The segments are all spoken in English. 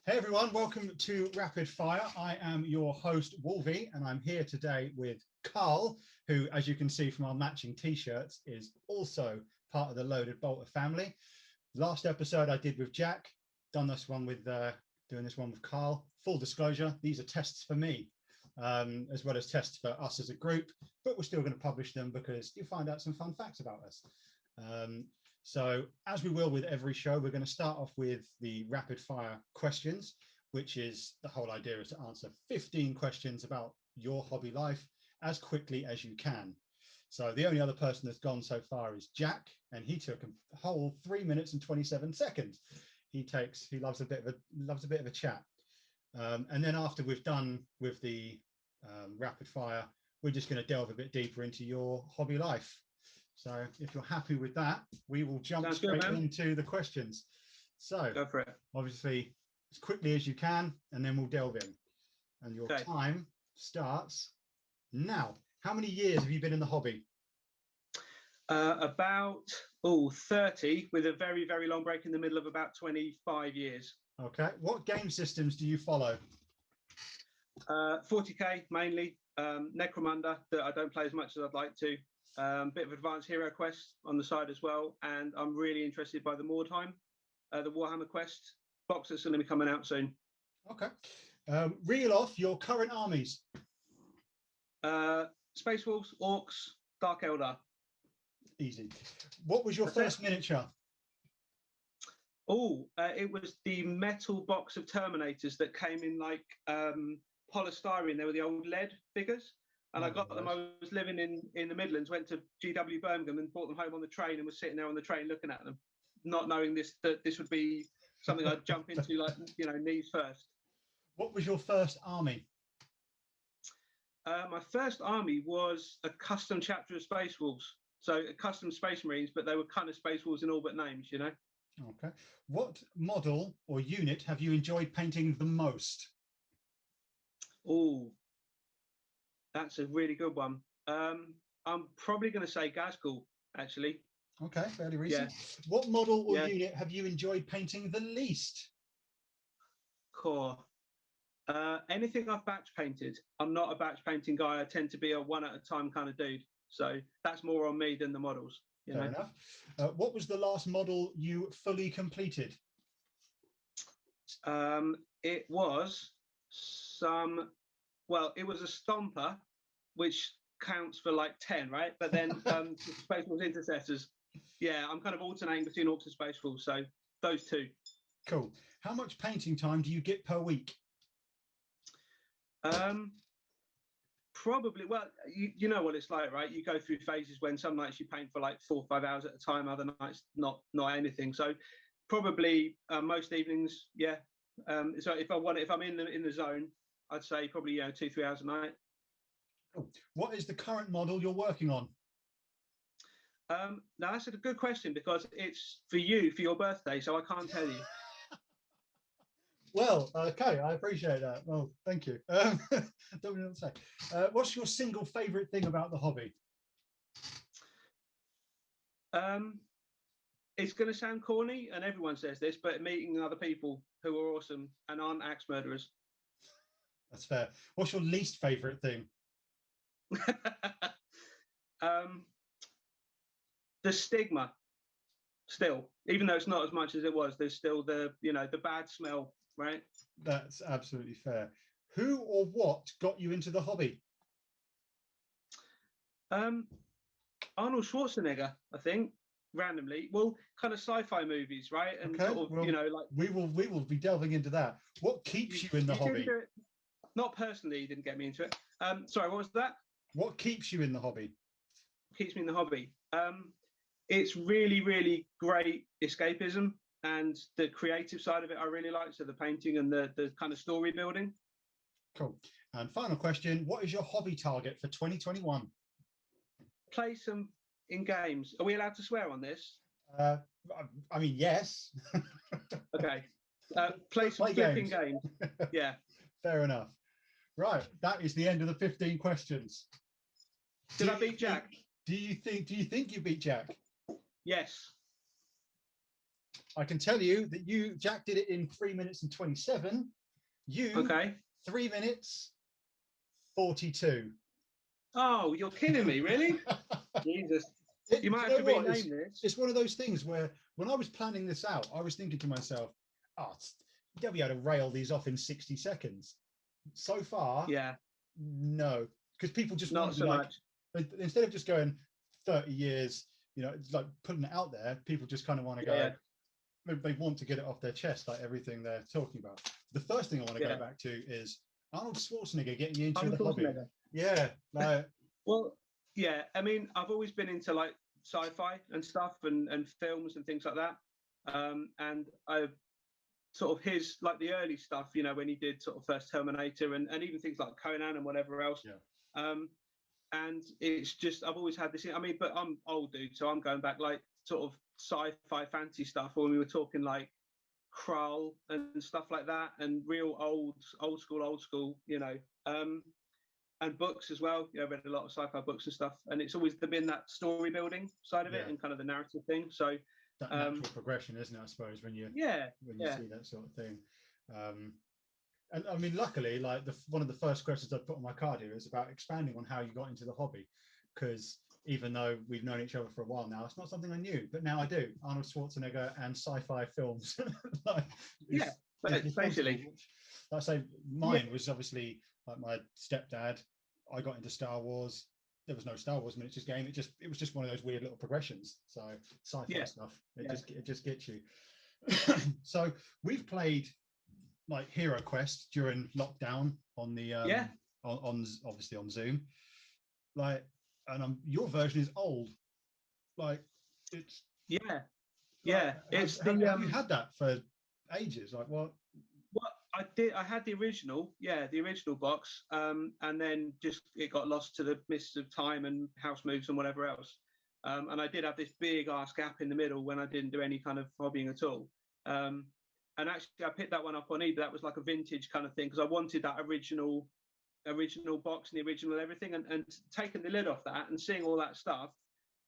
Hey everyone, welcome to Rapid Fire. I am your host, Wolvie, and I'm here today with Carl, who, as you can see from our matching t-shirts, is also part of the LoadedBolter family. Last episode I did with Jack, doing this one with Carl. Full disclosure, these are tests for me, as well as tests for us as a group, but we're still going to publish them because you'll find out some fun facts about us. So as we will with every show, we're going to start off with the rapid fire questions, which is the whole idea is to answer 15 questions about your hobby life as quickly as you can. So the only other person that's gone so far is Jack, and he took a whole 3 minutes and 27 seconds. He loves a bit of a chat. And then after we've done with the rapid fire, we're just going to delve a bit deeper into your hobby life. So if you're happy with that, we will jump straight into the questions. So go for it. Obviously, as quickly as you can, and then we'll delve in. And your time starts now. How many years have you been in the hobby? About 30, with a very, very long break in the middle of about 25 years. Okay. What game systems do you follow? 40k mainly. Necromancer, that I don't play as much as I'd like to. Bit of Advanced Hero Quest on the side as well, and I'm really interested by the Mordheim, the Warhammer Quest box that's going to be coming out soon. Okay. Reel off your current armies. Space Wolves, Orks, Dark Eldar. Easy. What was your first miniature? It was the metal box of Terminators that came in like polystyrene. They were the old lead figures. And I got them. I was living in the Midlands, went to GW Birmingham and brought them home on the train, and was sitting there on the train looking at them, not knowing that this would be something I'd jump into, like, knees first. What was your first army? My first army was a custom chapter of Space Wolves, so a custom Space Marines, but they were kind of Space Wolves in all but names, Okay. What model or unit have you enjoyed painting the most? That's a really good one. I'm probably going to say Gazgul, actually. Okay, fairly recent. Yeah. What model or unit have you enjoyed painting the least? Core. Anything I've batch painted. I'm not a batch painting guy. I tend to be a one at a time kind of dude. So that's more on me than the models. Fair enough. What was the last model you fully completed? It was it was a Stomper, which counts for like 10, right? But then Space Wolves Intercessors. Yeah, I'm kind of alternating between Orcs and Space Wolves, so those two. Cool. How much painting time do you get per week? Probably, you know what it's like, right? You go through phases when some nights you paint for like 4 or 5 hours at a time, other nights not anything. So probably most evenings, yeah. So if I'm in the zone, I'd say probably 2-3 hours a night. What is the current model you're working on? Now that's a good question because it's for your birthday, so I can't tell you. Well, okay, I appreciate that. Well, thank you. Don't know what to say. What's your single favourite thing about the hobby? It's going to sound corny, and everyone says this, but meeting other people who are awesome and aren't axe murderers. That's fair. What's your least favourite thing? The stigma. Still, even though it's not as much as it was, there's still the bad smell, right? That's absolutely fair. Who or what got you into the hobby? Arnold Schwarzenegger, I think, randomly. Well, kind of sci-fi movies, right? And okay. Sort of, well, like we will be delving into that. What keeps you in the hobby? Not personally, he didn't get me into it. Sorry, what was that? What keeps you in the hobby? Keeps me in the hobby. It's really, really great escapism, and the creative side of it I really like. So the painting and the kind of story building. Cool. And final question: what is your hobby target for 2021? Play some in games. Are we allowed to swear on this? I mean, yes. Okay. Play some flipping games. Yeah. Fair enough. Right. That is the end of the 15 questions. Did I beat Jack? Do you think you beat Jack? Yes. I can tell you that Jack did it in 3 minutes and 27. You, 3 minutes 42. Oh, you're kidding me, really? Jesus. You might have to rename this. It's one of those things where when I was planning this out, I was thinking to myself, oh, they'll be able to rail these off in 60 seconds. So far, no, because people just not so much. Instead of just going 30 years, it's like putting it out there, people just kind of want to go, they want to get it off their chest, like everything they're talking about. The first thing I want to go back to is Arnold Schwarzenegger getting you into the hobby. Yeah. Well, yeah, I mean, I've always been into like sci-fi and stuff and films and things like that. And I've sort of his, like the early stuff, when he did sort of first Terminator and even things like Conan and whatever else. Yeah. And it's just, I've always had this, I mean, but I'm old, dude, so I'm going back like sort of sci-fi fantasy stuff when we were talking like Krull and stuff like that, and real old school, and books as well. I read a lot of sci-fi books and stuff, and it's always been that story building side of it and kind of the narrative thing. So that natural progression, isn't it? I suppose when you see that sort of thing. And I mean, luckily, like one of the first questions I put on my card here is about expanding on how you got into the hobby, because even though we've known each other for a while now, it's not something I knew, but now I do. Arnold Schwarzenegger and sci-fi films. Basically. Like I say, mine was obviously like my stepdad. I got into Star Wars. There was no Star Wars miniatures game. It was just one of those weird little progressions. So sci-fi stuff. It just gets you. So we've played like Hero Quest during lockdown on the on obviously on Zoom. Like, and your version is old. Like it's it's have you had that for ages? Like what? Well, I had the original box, and then just it got lost to the mists of time and house moves and whatever else. And I did have this big ass gap in the middle when I didn't do any kind of hobbying at all. And actually, I picked that one up on eBay. That was like a vintage kind of thing because I wanted that original box and the original everything. And taking the lid off that and seeing all that stuff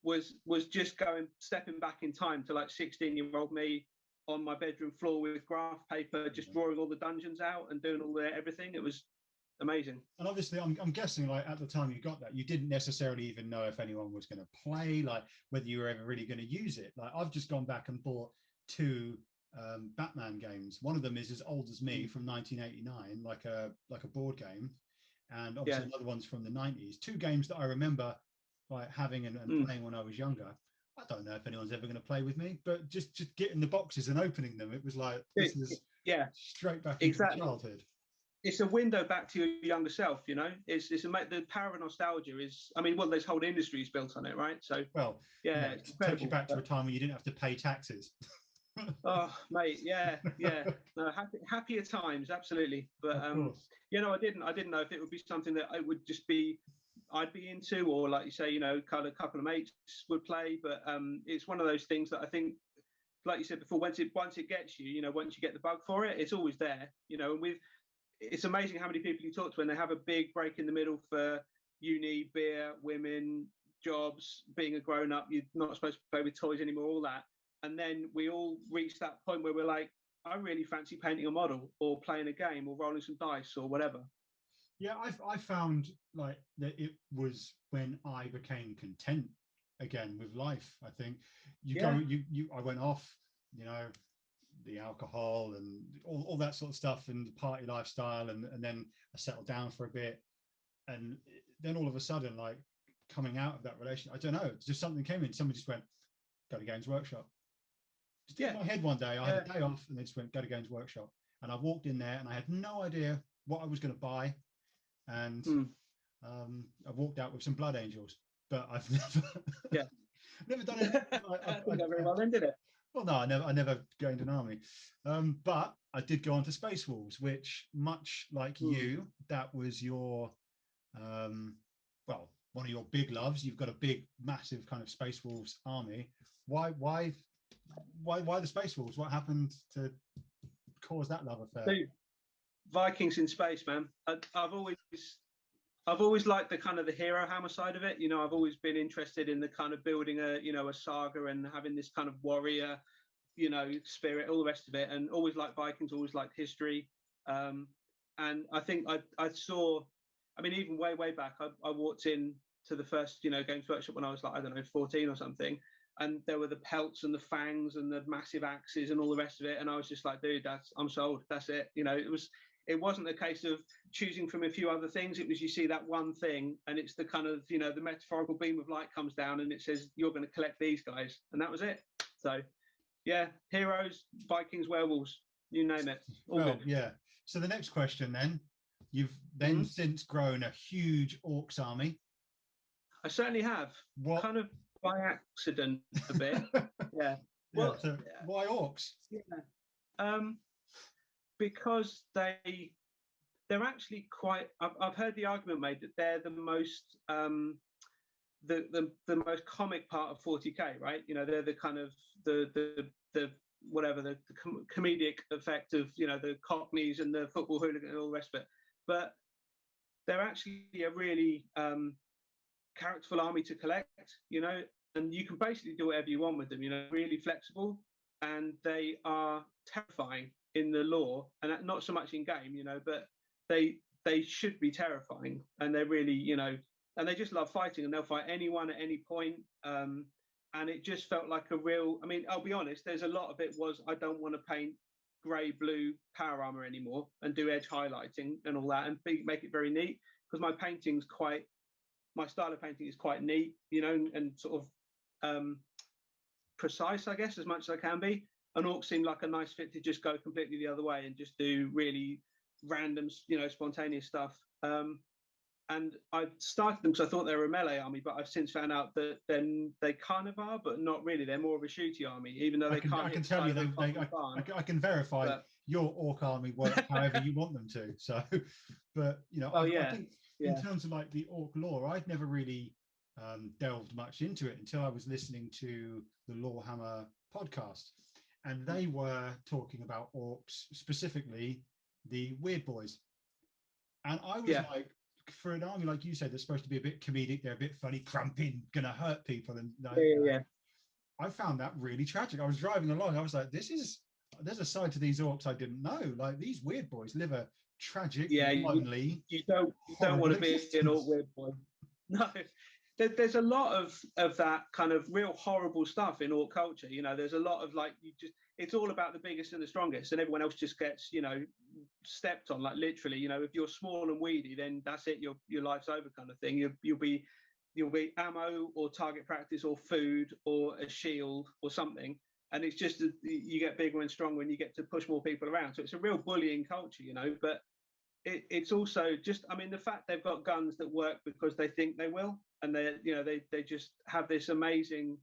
was just stepping back in time to like 16-year-old me on my bedroom floor with graph paper, just drawing all the dungeons out and doing all everything. It was amazing. And obviously, I'm guessing like at the time you got that, you didn't necessarily even know if anyone was going to play, like whether you were ever really going to use it. Like I've just gone back and bought 2 Batman games. One of them is as old as me, from 1989, like a board game, and obviously another one's from the 90s. 2 games that I remember like having and playing when I was younger. I don't know if anyone's ever going to play with me, but just getting the boxes and opening them, it was like this is straight back into childhood. It's a window back to your younger self, It's the power of nostalgia is. I mean, well, this whole industry is built on it, right? So it takes you back to a time when you didn't have to pay taxes. Oh, mate, no, happier times, absolutely. But I didn't know if it would be something that I'd be into, or like you say, kind of a couple of mates would play. But it's one of those things that I think, like you said before, once it gets you, once you get the bug for it, it's always there. And it's amazing how many people you talk to when they have a big break in the middle for uni, beer, women, jobs, being a grown up. You're not supposed to play with toys anymore, all that. And then we all reach that point where we're like, I really fancy painting a model or playing a game or rolling some dice or whatever. Yeah, I found like that it was when I became content again with life. I think I went off, the alcohol and all that sort of stuff and the party lifestyle, and then I settled down for a bit, and then all of a sudden, like coming out of that relation, I don't know, just something came in. Somebody just went, go to Games Workshop. Just in my head one day, I had a day off, and they just went, go to Games Workshop. And I walked in there, and I had no idea what I was going to buy. And I walked out with some Blood Angels, but I've never done it. I think very well then, did it? Well, no, I never gained an army, but I did go on to Space Wolves, which, much like you, that was your one of your big loves. You've got a big, massive kind of Space Wolves army. Why the Space Wolves? What happened to cause that love affair? Dude, Vikings in space, man. I've always liked the kind of the hero hammer side of it. I've always been interested in the kind of building a saga and having this kind of warrior you know, spirit, all the rest of it, and always liked Vikings, always liked history. And I think I saw, I mean, even way back, I walked in to the first, you know, Games Workshop when I was like, I don't know, 14 or something, and there were the pelts and the fangs and the massive axes and all the rest of it, and I was just like, dude, I'm sold, that's it. You know, it wasn't a case of choosing from a few other things. It was, you see that one thing, and it's the kind of, you know, the metaphorical beam of light comes down and it says, you're going to collect these guys, and that was it. So yeah, heroes, Vikings, werewolves, you name it. All well, good. yeah. So the next question then, you've then since grown a huge Orcs army. I certainly have. What? Kind of by accident a bit. Yeah. Well, so why Orcs? Yeah. Because they're actually quite. I've heard the argument made that they're the most the most comic part of 40k, right? You know, they're the kind of the whatever the comedic effect of, you know, the Cockneys and the football hooligan and all the rest of it. But they're actually a really characterful army to collect, you know, and you can basically do whatever you want with them, you know, really flexible, and they are terrifying in the lore, and not so much in game, you know, but they should be terrifying, and they're really, you know, and they just love fighting, and they'll fight anyone at any point. And it just felt like a real, I mean, I'll be honest, there's a lot of it was, I don't want to paint grey blue power armor anymore and do edge highlighting and all that and make it very neat, because my style of painting is quite neat, you know, and sort of precise, I guess, as much as I can be. And Orcs seemed like a nice fit to just go completely the other way and just do really random, you know, spontaneous stuff. And I started them because I thought they were a melee army, but I've since found out that then they kind of are, but not really. They're more of a shooty army, even though they can't. I can tell you, I can verify your Orc army works however you want them to. So, but you know, I think in terms of like the Orc lore, I'd never really delved much into it until I was listening to the Lorehammer podcast, and they were talking about Orcs, specifically the Weird Boys, and I was like, for an army like you said that's supposed to be a bit comedic, they're a bit funny, cramping, gonna hurt people, and I found that really tragic. I was driving along, I was like, there's a side to these Orcs I didn't know. Like, these Weird Boys live a tragic, lonely, you don't want to be an Orc Weird Boy. No, there's a lot of that kind of real horrible stuff in Orc culture. You know, there's a lot of like, it's all about the biggest and the strongest, and everyone else just gets, you know, stepped on, like literally. You know, if you're small and weedy, then that's it, your life's over, kind of thing. You'll be ammo or target practice or food or a shield or something, and it's just you get bigger and stronger and you get to push more people around. So it's a real bullying culture, you know. But it's also just, I mean, the fact they've got guns that work because they think they will, and they just have this amazing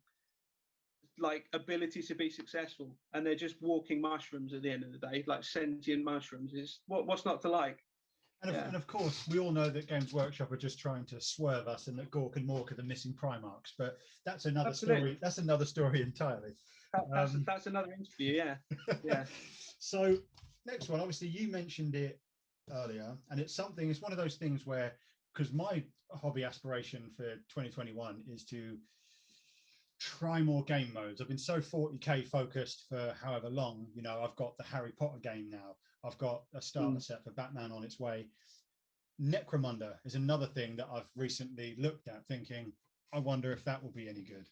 like ability to be successful, and they're just walking mushrooms at the end of the day, like sentient mushrooms. Is what's not to like. And of course, we all know that Games Workshop are just trying to swerve us, and that Gork and Mork are the missing Primarchs. But that's another story. That's another story entirely. That's another interview. Yeah. So next one, obviously, you mentioned it earlier, and it's one of those things where, because my hobby aspiration for 2021 is to try more game modes. I've been so 40k focused for however long. You know, I've got the Harry Potter game now. I've got a starter set for Batman on its way. Necromancer is another thing that I've recently looked at, thinking, I wonder if that will be any good.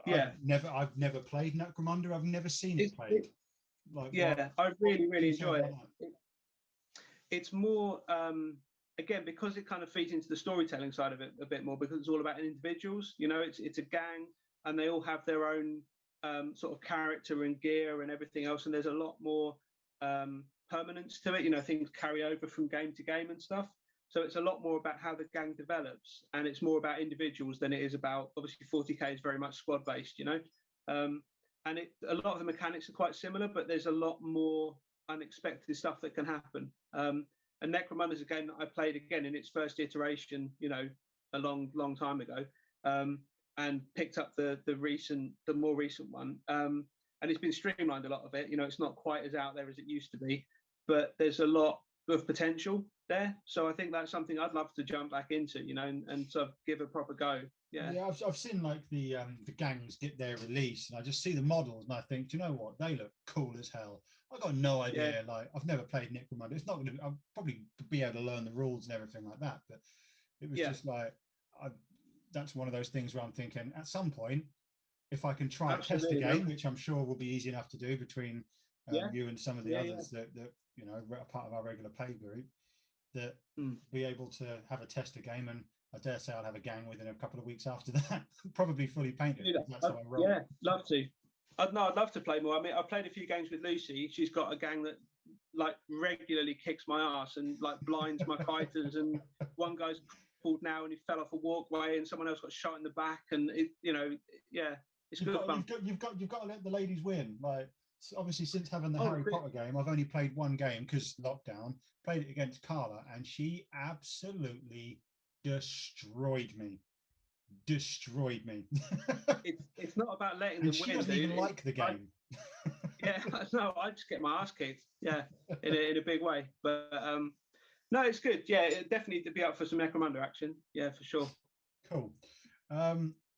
Yeah, I've never played Necromancer. I've never seen it played. I really enjoy it. It's more again, because it kind of feeds into the storytelling side of it a bit more, because it's all about individuals. You know, it's a gang, and they all have their own sort of character and gear and everything else, and there's a lot more permanence to it. You know, things carry over from game to game and stuff. So it's a lot more about how the gang develops, and it's more about individuals than it is about, obviously 40k is very much squad based, you know, and a lot of the mechanics are quite similar, but there's a lot more unexpected stuff that can happen. And Necromancer is a game that I played again in its first iteration, you know, a long time ago, and picked up the more recent one, and it's been streamlined a lot of it. You know, it's not quite as out there as it used to be, but there's a lot of potential there. So I think that's something I'd love to jump back into, you know, and sort of give a proper go. Yeah, I've seen like the gangs get their release, and I just see the models, and I think, do you know what? They look cool as hell. I got no idea. Like, I've never played Necromancer. It's not going to. I'll probably be able to learn the rules and everything like that. But it was just like, that's one of those things where I'm thinking, at some point, if I can try and test a game, which I'm sure will be easy enough to do between you and some of the others that you know are part of our regular play group, that be able to have a tester game, and I dare say I'll have a gang within a couple of weeks after that, probably fully painted. That's how I roll. Yeah, love to. I'd love to play more. I mean, I've played a few games with Lucy. She's got a gang that like regularly kicks my ass and like blinds my fighters. And one guy's pulled now and he fell off a walkway, and someone else got shot in the back. And it, you know, it's good fun. You've got to let the ladies win. Like, obviously, since having the Harry Potter game, I've only played one game because lockdown. Played it against Carla, and she absolutely destroyed me. It's not about letting them win. She doesn't even like the game. No, I just get my ass kicked. Yeah, in a big way. But no, it's good. Yeah, it definitely to be up for some Necromancer action. Yeah, for sure. Cool.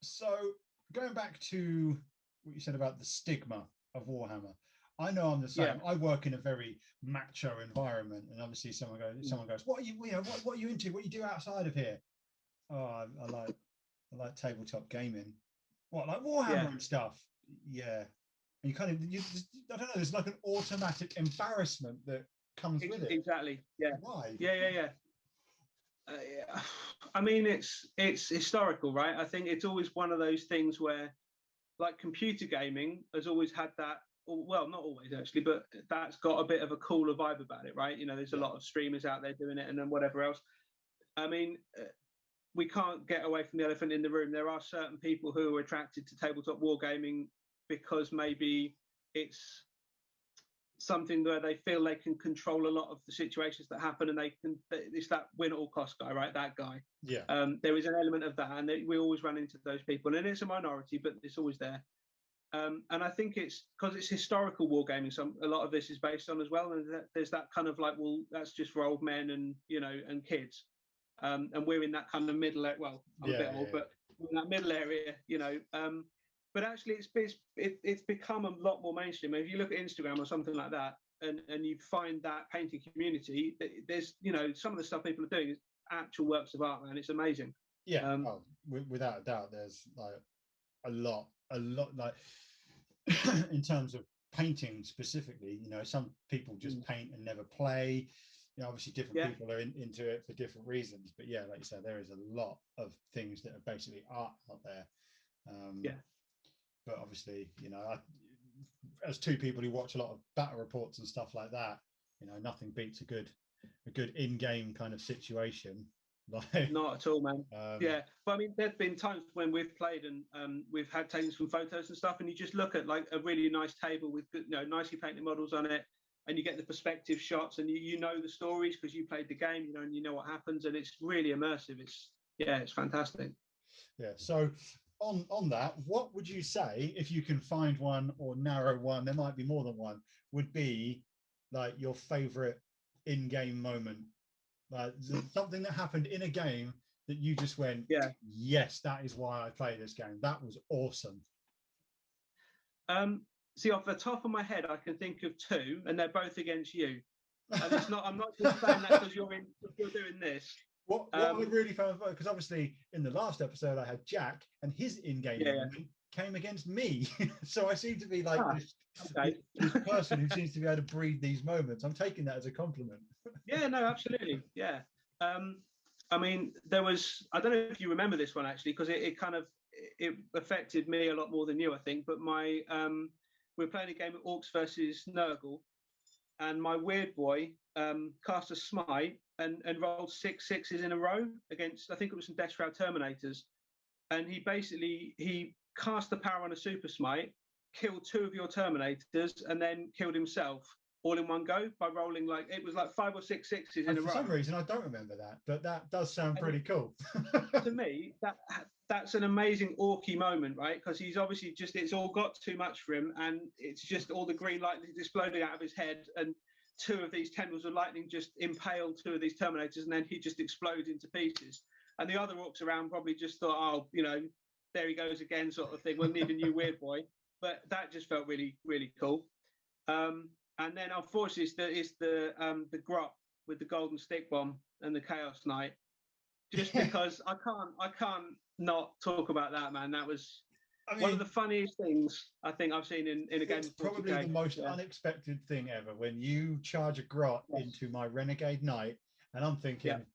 So going back to what you said about the stigma of Warhammer, I know I'm the same. Yeah. I work in a very macho environment, and obviously someone goes, "What are you? What are you into? What do you do outside of here?" Oh, I like tabletop gaming. What, like Warhammer and stuff? Yeah. And you kind of, I don't know. There's like an automatic embarrassment that comes with it. Exactly. Yeah. Why? Yeah. I mean, it's historical, right? I think it's always one of those things where, like, computer gaming has always had that. Well, not always actually, but that's got a bit of a cooler vibe about it, right? You know, there's a lot of streamers out there doing it, and then whatever else. I mean, we can't get away from the elephant in the room. There are certain people who are attracted to tabletop wargaming because maybe it's something where they feel they can control a lot of the situations that happen, and it's that win at all cost guy, right? That guy. Yeah. There is an element of that, and we always run into those people, and it's a minority, but it's always there. And I think it's because it's historical wargaming. A lot of this is based on as well, and there's that kind of like, well, that's just for old men and and kids, and we're in that kind of middle. Well, I'm a bit old, but we're in that middle area, But actually, it's become a lot more mainstream. If you look at Instagram or something like that, and you find that painting community, there's some of the stuff people are doing is actual works of art, man. It's amazing. Yeah, without a doubt, there's like a lot like in terms of painting specifically. Some people just paint and never play. Obviously different people are into it for different reasons. But yeah, like you said, there is a lot of things that are basically art out there. But obviously, as two people who watch a lot of battle reports and stuff like that, nothing beats a good in-game kind of situation. Like, not at all, man. But I mean, there's been times when we've played and we've had taken some photos and stuff, and you just look at like a really nice table with nicely painted models on it, and you get the perspective shots, and you know the stories because you played the game, and you know what happens, and it's really immersive. It's fantastic. Yeah. So on that, what would you say, if you can find one or narrow one, there might be more than one, would be like your favorite in-game moment? Like something that happened in a game that you just went, yes, that is why I play this game. That was awesome. See, off the top of my head, I can think of two, and they're both against you. And I'm not just saying that because you're doing this. What I really found, because obviously in the last episode I had Jack, and his in-game moment came against me. So I seem to be like this person who seems to be able to breed these moments. I'm taking that as a compliment. Yeah, no, absolutely. Yeah. I mean, there was, I don't know if you remember this one actually, because it affected me a lot more than you, I think. But we were playing a game of Orks versus Nurgle, and my weird boy cast a smite and rolled 6 6s in a row against, I think it was some Death Shroud Terminators. And he cast the power on a super smite, killed 2 of your Terminators, and then killed himself all in one go by rolling it was like 5 or 6 6s in a row. For some reason, I don't remember that, but that does sound pretty cool. To me, that's an amazing Orky moment, right? Because he's obviously it's all got too much for him, and it's just all the green light is exploding out of his head, and 2 of these tendrils of lightning just impale 2 of these Terminators, and then he just explodes into pieces. And the other orcs around probably just thought, oh, you know, there he goes again, sort of thing. We'll need a new weird boy. But that just felt really, really cool. And then unfortunately, it's the grot with the golden stick bomb and the Chaos Knight. Just because I can't not talk about that, man. That was one of the funniest things I think I've seen in a game. It's probably the most unexpected thing ever when you charge a grot into my Renegade Knight, and I'm thinking,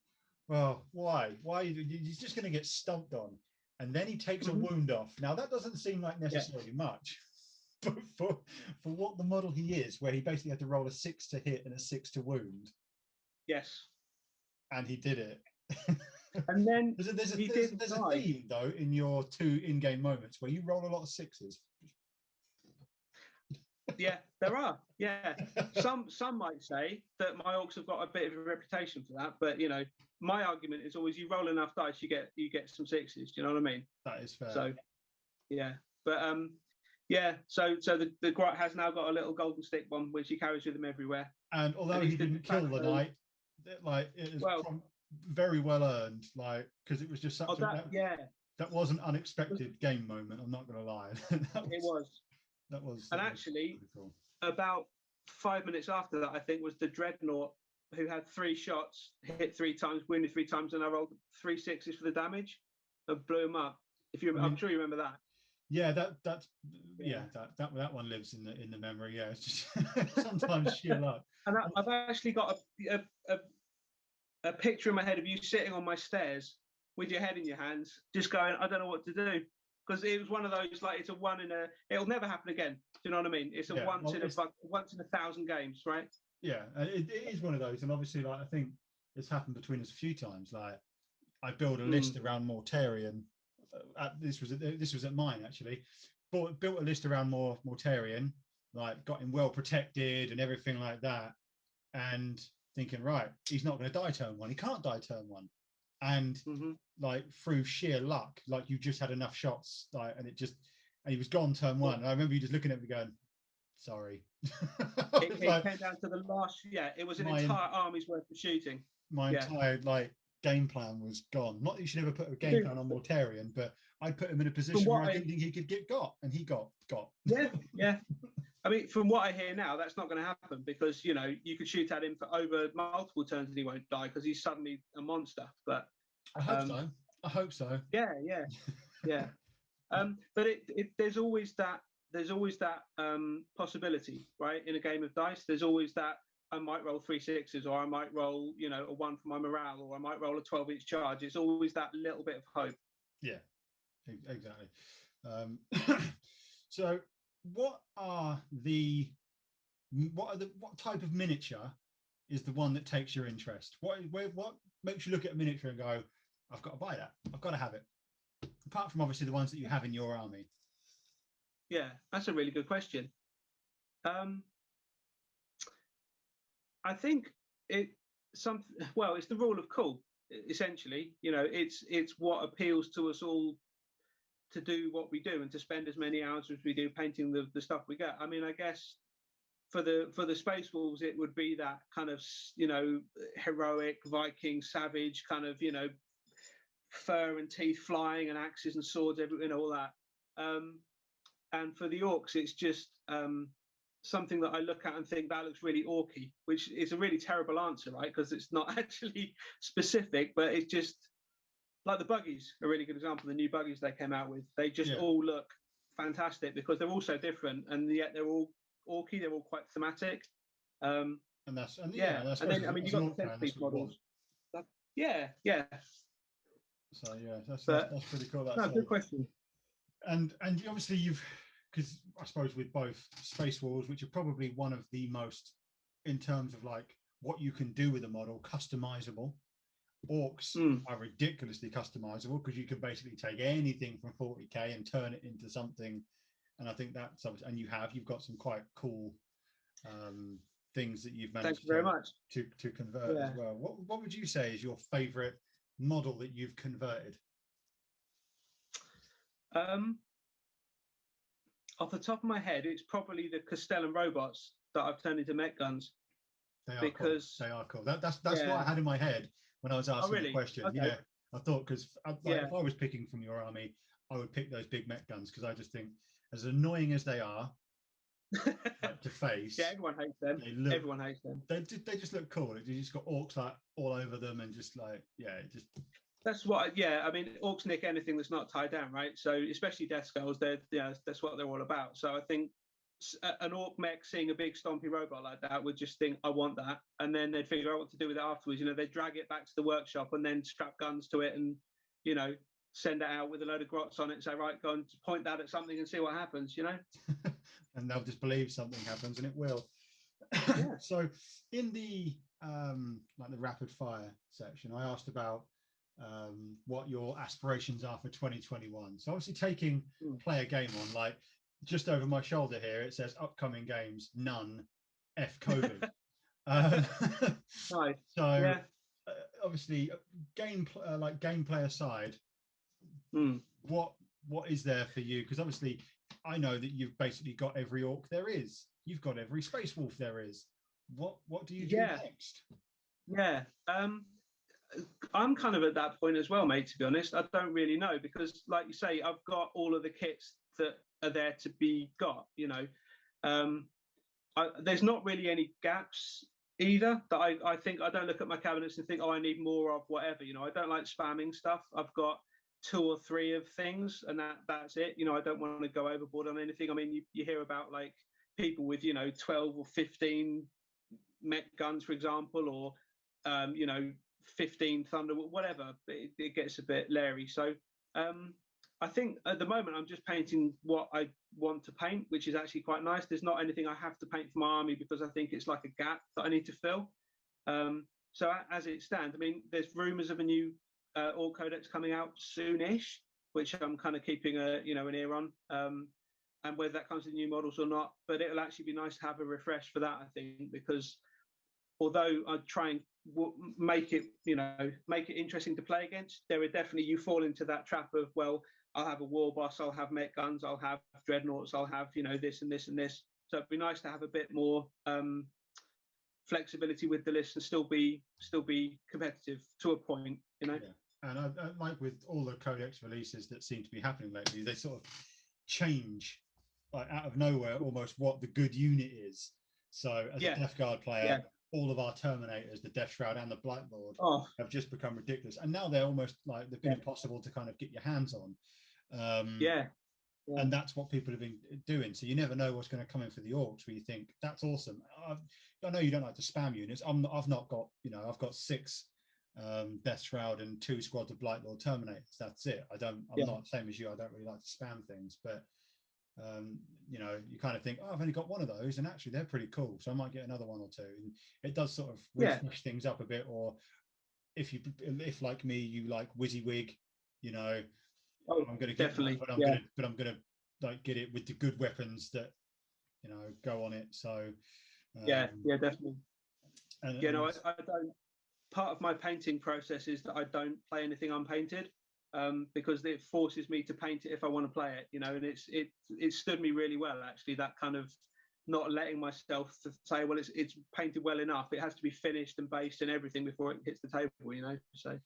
well, why? He's just going to get stomped on, and then he takes a wound off. Now that doesn't seem like necessarily much, but for what the model he is, where he basically had to roll a 6 to hit and a 6 to wound. Yes, and he did it. And then there's a theme though in your 2 in-game moments where you roll a lot of 6s. Yeah, there are. Yeah, some might say that my orcs have got a bit of a reputation for that, but you know, my argument is always you roll enough dice, you get some 6s. Do you know what I mean? That is fair. So, yeah, but so the grot has now got a little golden stick bomb which he carries with him everywhere. And although he didn't kill the knight, like it was very well earned, like because it was just such that was an unexpected game moment. I'm not going to lie. That was. And actually, cool. About 5 minutes after that, I think was the Dreadnought who had 3 shots, hit 3 times, wounded 3 times, and I rolled 3 6s for the damage and blew him up. I'm sure you remember that. Yeah, that one lives in the memory. Yeah, it's just sometimes sheer luck. And I've actually got a picture in my head of you sitting on my stairs with your head in your hands, just going, I don't know what to do, because it was one of those like it's a one in a. It'll never happen again. Do you know what I mean? It's a once in 1,000 games, right? Yeah, it is one of those, and obviously, like I think it's happened between us a few times. Like I built a list around Mortarion. This was at mine actually. Built a list around Mortarion, like got him well protected and everything like that, and thinking, right, he's not going to die turn 1. He can't die turn 1, and like through sheer luck, like you just had enough shots, like, and he was gone turn 1. And I remember you just looking at me going, sorry. It came down to the last. Yeah, it was an entire army's worth of shooting. My entire game plan was gone. Not that you should ever put a game plan on Mortarion, but I put him in a position where I didn't think he could get got, and he got. Yeah. I mean, from what I hear now, that's not going to happen because, you know, you could shoot at him for over multiple turns and he won't die because he's suddenly a monster. But I hope so. Yeah. But there's always that possibility, right? In a game of dice, there's always that I might roll 3 6s, or I might roll, you know, a 1 for my morale, or I might roll a 12-inch charge. It's always that little bit of hope. Yeah, exactly. So what type of miniature is the one that takes your interest? What makes you look at a miniature and go, I've got to buy that, I've got to have it, apart from obviously the ones that you have in your army? Yeah, that's a really good question. I think it's the rule of cool, essentially. You know, it's what appeals to us all to do what we do and to spend as many hours as we do painting the stuff we get. I mean, I guess for the Space Wolves, it would be that kind of, you know, heroic Viking savage kind of, you know, fur and teeth flying and axes and swords, everything, all that. And for the Orcs, it's just something that I look at and think that looks really orky, which is a really terrible answer, right? Because it's not actually specific, but it's just like the buggies, a really good example. The new buggies they came out with, they just all look fantastic because they're all so different, and yet they're all orky. They're all quite thematic. And then I mean, you got the centerpiece models. Yeah. So that's pretty cool. That's good question. And obviously because I suppose with both Space Wars, which are probably one of the most, in terms of like what you can do with a model, customizable. Orcs are ridiculously customizable because you can basically take anything from 40k and turn it into something. And I think that's, and you've got some quite cool things that you've managed to convert as well. What would you say is your favorite model that you've converted? Off the top of my head, it's probably the Castellan robots that I've turned into mech guns. They are cool. That's what I had in my head when I was asking the question. Okay. Yeah, I thought because like, Yeah. if I was picking from your army, I would pick those big mech guns because I just think, as annoying as they are to face, Yeah, everyone hates them. Everyone hates them. They just look cool. You just got orcs like all over them, and just like it just. That's what. Yeah, I mean, orcs nick anything that's not tied down, right? So especially Death Skulls, that's what they're all about. So I think an orc mech seeing a big stompy robot like that would just think, I want that, and then they'd figure out what to do with it afterwards. You know, they'd drag it back to the workshop and then strap guns to it, and you know, send it out with a load of grots on it and say, right, go and point that at something and see what happens. You know, and they'll just believe something happens, and it will. Yeah. So in the like the rapid fire section, I asked about what your aspirations are for 2021. So obviously taking play a game on, like just over my shoulder here, it says upcoming games, none, F COVID. Nice. So yeah. Obviously gameplay aside, what is there for you? Because obviously I know that you've basically got every orc there is. You've got every space wolf there is. What do you do next? Yeah. I'm kind of at that point as well, mate, to be honest. I don't really know because, like you say, I've got all of the kits that are there to be got, you know. There's not really any gaps either that I think. I don't look at my cabinets and think, oh, I need more of whatever, you know. I don't like spamming stuff. I've got 2 or 3 of things and that's it. You know, I don't want to go overboard on anything. I mean, you hear about like people with, you know, 12 or 15 mech guns, for example, or, you know, 15 thunder, whatever. It gets a bit leery. So I think at the moment I'm just painting what I want to paint, which is actually quite nice. There's not anything I have to paint for my army because I think it's like a gap that I need to fill. So as it stands, I mean, there's rumours of a new Orc Codex coming out soonish, which I'm kind of keeping an ear on, and whether that comes with new models or not. But it'll actually be nice to have a refresh for that, I think, because although I try and make it interesting to play against, there are definitely, you fall into that trap of, well, I'll have a war boss, I'll have mech guns, I'll have dreadnoughts, I'll have this and this and this. So it'd be nice to have a bit more flexibility with the list and still be competitive to a point, you know. Yeah. And I like with all the codex releases that seem to be happening lately, they sort of change like out of nowhere almost what the good unit is. So as a Death Guard player, all of our Terminators, the Death Shroud and the Blight Lord, have just become ridiculous, and now they're almost like they've been impossible to kind of get your hands on. And that's what people have been doing. So you never know what's going to come in for the Orcs, where you think that's awesome. I know you don't like to spam units. I've not got, I've got 6 Death Shroud and 2 squads of Blight Lord Terminators. That's it. I'm not the same as you. I don't really like to spam things, but you kind of think, oh, I've only got one of those, and actually they're pretty cool, so I might get another one or 2. And it does sort of refresh things up a bit. Or if like me, you like WYSIWYG, I'm going to get definitely, that, but I'm going to like get it with the good weapons that go on it. So definitely. And I don't. Part of my painting process is that I don't play anything unpainted. Because it forces me to paint it if I want to play it, and it stood me really well, actually, that kind of not letting myself to say, well, it's painted well enough. It has to be finished and based and everything before it hits the table, So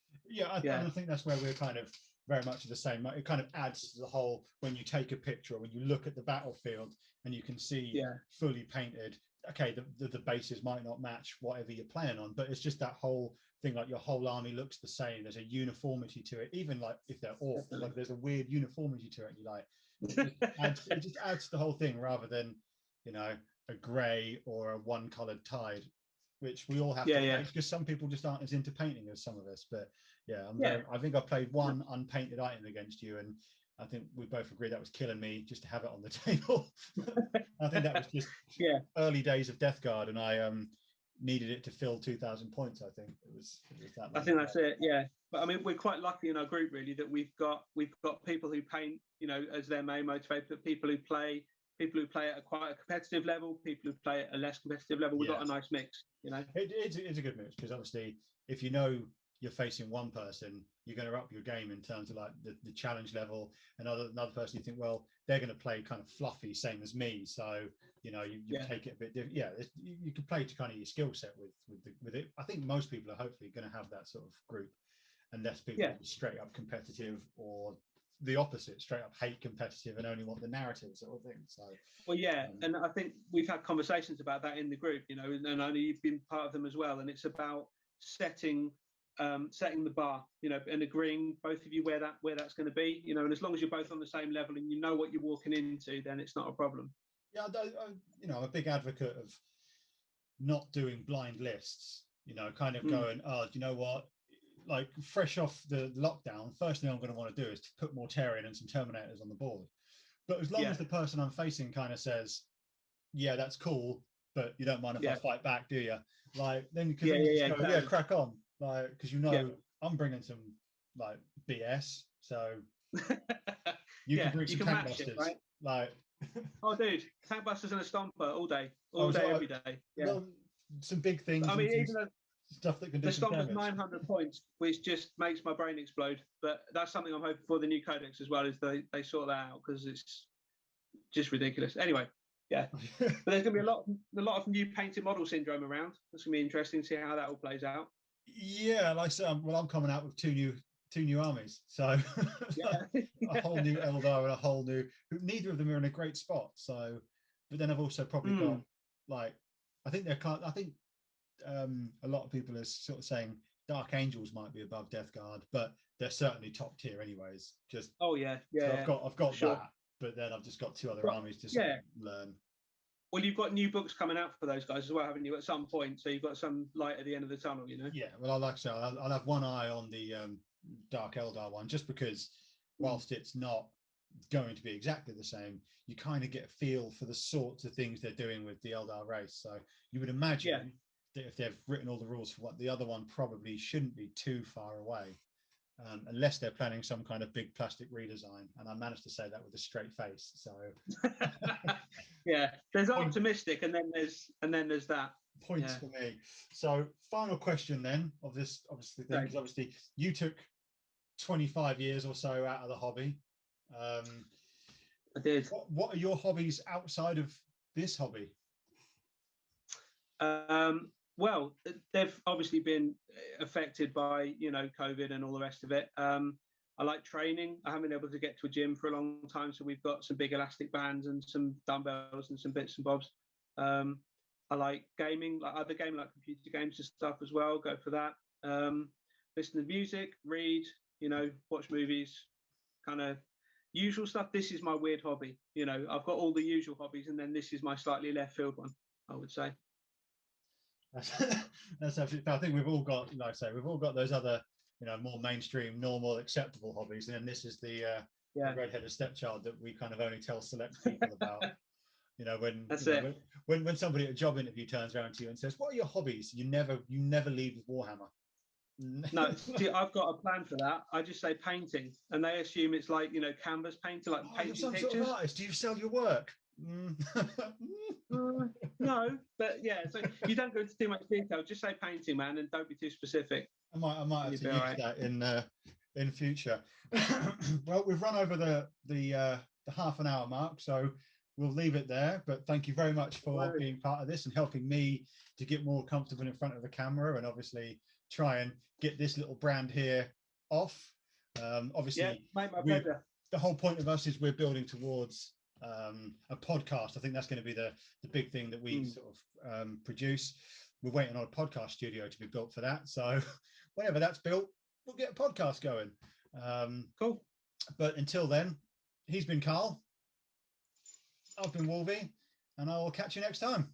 I think that's where we're kind of very much the same. It kind of adds to the whole, when you take a picture or when you look at the battlefield and you can see fully painted. Okay, the bases might not match whatever you're playing on, but it's just that whole thing, like your whole army looks the same. There's a uniformity to it, even like if they're awful, like there's a weird uniformity to it. You like it just adds to the whole thing, rather than a grey or a one-coloured tide, which we all have to make, because some people just aren't as into painting as some of us. But I think I played one unpainted item against you, and I think we both agreed that was killing me just to have it on the table. I think that was just early days of Death Guard, and I needed it to fill 2,000 points. I think it was that. I think that's it. Yeah, but I mean, we're quite lucky in our group, really, that we've got people who paint, as their main motivator. People who play at quite a competitive level, people who play at a less competitive level. We've got a nice mix. It's a good mix, because obviously, if you're facing one person, you're going to up your game in terms of like the challenge level. Another person, you think, well, they're going to play kind of fluffy, same as me, so you take it a bit different. You can play to kind of your skill set with it. I think most people are hopefully going to have that sort of group. unless people are straight up competitive, or the opposite, straight up hate competitive and only want the narrative sort of thing. So well, yeah, and I think we've had conversations about that in the group, you know, and I know you've been part of them as well, and it's about setting the bar, you know, and agreeing both of you where that's going to be, you know, and as long as you're both on the same level and you know what you're walking into, then it's not a problem. Yeah, you know, I'm a big advocate of not doing blind lists, you know, kind of going, oh, do you know what, like fresh off the lockdown, first thing I'm going to want to do is to put more Mortarion and some Terminators on the board. But as long as the person I'm facing kind of says, yeah, that's cool, but you don't mind if I fight back, do you? Like, then you can go, crack on. Like, because you know I'm bringing some like BS, so you can bring some tank busters, right? Like, oh, dude, tank busters and a stomper all day, every day. Yeah, well, some big things. I mean, even though stuff that can do the stomper's 900 points, which just makes my brain explode. But that's something I'm hoping for the new codex as well, is they sort that out, because it's just ridiculous. Anyway, yeah, but there's going to be a lot of new painted model syndrome around. That's going to be interesting to see how that all plays out. Yeah, like I said, well, I'm coming out with two new armies, so a whole new Eldar and a whole new. Neither of them are in a great spot. So, but then I've also probably got like, I think a lot of people are sort of saying Dark Angels might be above Death Guard, but they're certainly top tier anyways. Just so I've got that, but then I've just got two other armies to sort of learn. Well, you've got new books coming out for those guys as well, haven't you, at some point? So you've got some light at the end of the tunnel, you know? Yeah, well, like I say, I'll have one eye on the Dark Eldar one, just because whilst it's not going to be exactly the same, you kind of get a feel for the sorts of things they're doing with the Eldar race. So you would imagine that if they've written all the rules for what the other one, probably shouldn't be too far away. Unless they're planning some kind of big plastic redesign, and I managed to say that with a straight face. So, yeah, there's optimistic, and then there's that. Points for me. So, final question then of this obviously you took 25 years or so out of the hobby. I did. What are your hobbies outside of this hobby? Well, they've obviously been affected by, you know, COVID and all the rest of it. I like training. I haven't been able to get to a gym for a long time, so we've got some big elastic bands and some dumbbells and some bits and bobs. I like gaming, like other gaming, like computer games and stuff as well. Go for that. Listen to music, read, you know, watch movies, kind of usual stuff. This is my weird hobby. You know, I've got all the usual hobbies, and then this is my slightly left field one, I would say. That's absolutely. I think we've all got, like I say, we've all got those other, you know, more mainstream, normal, acceptable hobbies, and then this is the red-headed stepchild that we kind of only tell select people about. You know, when somebody at a job interview turns around to you and says, "What are your hobbies?" You never lead with Warhammer. No, see, I've got a plan for that. I just say painting, and they assume it's like, you know, canvas painting, like painting some pictures. Sort of artist. Do you sell your work? No, but yeah, so you don't go into too much detail. Just say painting, man, and don't be too specific. I might have to use that in future. Well, we've run over the half an hour mark, so we'll leave it there. But thank you very much for being part of this and helping me to get more comfortable in front of the camera, and obviously try and get this little brand here off. Obviously, my pleasure. The whole point of us is we're building towards a podcast. I think that's going to be the big thing that we sort of produce. We're waiting on a podcast studio to be built for that. So whenever that's built, we'll get a podcast going. Cool. But until then, he's been Carl. I've been Wolvie, and I will catch you next time.